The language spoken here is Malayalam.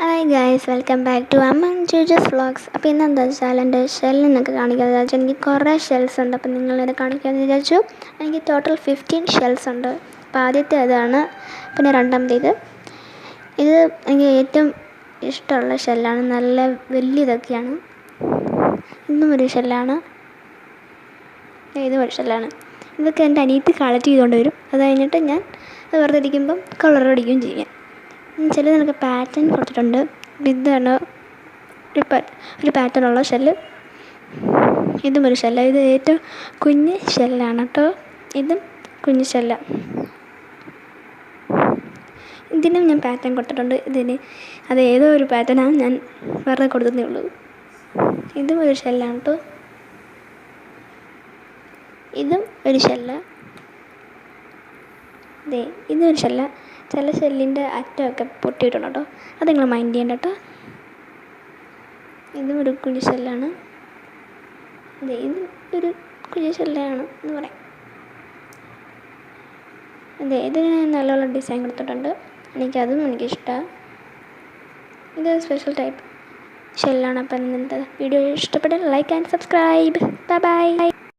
Hi guys, welcome back to അമ്മൻ ജൂജസ് വ്ളോഗ്സ്. അപ്പോൾ ഇന്നെന്താ വെച്ചാൽ എൻ്റെ ഷെല്ലിൽ നിന്നൊക്കെ കാണിക്കാമെന്ന് വിചാരിച്ചു. എനിക്ക് കുറേ ഷെൽസ് ഉണ്ട്, അപ്പോൾ നിങ്ങളിത് കാണിക്കാമെന്ന് വിചാരിച്ചു. എനിക്ക് ടോട്ടൽ 15 ഷെൽസ് ഉണ്ട്. അപ്പോൾ ആദ്യത്തെ അതാണ്, പിന്നെ രണ്ടാമത്തെ ഇത് എനിക്ക് ഏറ്റവും ഇഷ്ടമുള്ള ഷെല്ലാണ്. നല്ല വലിയതൊക്കെയാണ്. ഇതും ഒരു ഷെല്ലാണ്, ഇതും ഒരു ഷെല്ലാണ്. ഇതൊക്കെ എൻ്റെ അനിയത്തി കളക്ട് ചെയ്തുകൊണ്ട് വരും. അത് കഴിഞ്ഞിട്ട് ഞാൻ അത് വെറുതെ ഇരിക്കുമ്പം കളർ അടിക്കുകയും ചെയ്യും. ചിലതിനൊക്കെ പാറ്റേൺ കൊടുത്തിട്ടുണ്ട്. ഇതാണ് ഒരു പാറ്റേൺ ഉള്ള ഷെല്ല്. ഇതും ഒരു ഷെല്ലാണ്. ഇത് ഏറ്റവും കുഞ്ഞ് ഷെല്ലാണ് കേട്ടോ. ഇതും കുഞ്ഞ് ഷെല്ലാണ്. ഇതിനും ഞാൻ പാറ്റേൺ കൊടുത്തിട്ടുണ്ട്. അത് ഏതോ ഒരു പാറ്റേണാണ്, ഞാൻ വെറുതെ കൊടുത്തതേ ഉള്ളൂ. ഇതും ഒരു ഷെല്ലാണ് കേട്ടോ. ഇതും ഒരു ഷെല്ല്. ഇതും ഒരു ഷെല്ല്. ചില ഷെല്ലിൻ്റെ അറ്റമൊക്കെ പൊട്ടിയിട്ടുണ്ട് കേട്ടോ, അത് നിങ്ങൾ മൈൻഡ് ചെയ്യണ്ട കേട്ടോ. ഇതും ഒരു കുഞ്ഞു ഷെല്ലാണ്. ഇത് ഒരു കുഞ്ഞു ഷെല്ലാണ് എന്ന് പറയാം. ഇതിന് നല്ലോണം ഡിസൈൻ കൊടുത്തിട്ടുണ്ട്. എനിക്കിഷ്ടമാണ്. ഇത് സ്പെഷ്യൽ ടൈപ്പ് ഷെല്ലാണ്. അപ്പം ഇന്നത്തെ വീഡിയോ ഇഷ്ടപ്പെട്ടാൽ like and subscribe. Bye bye.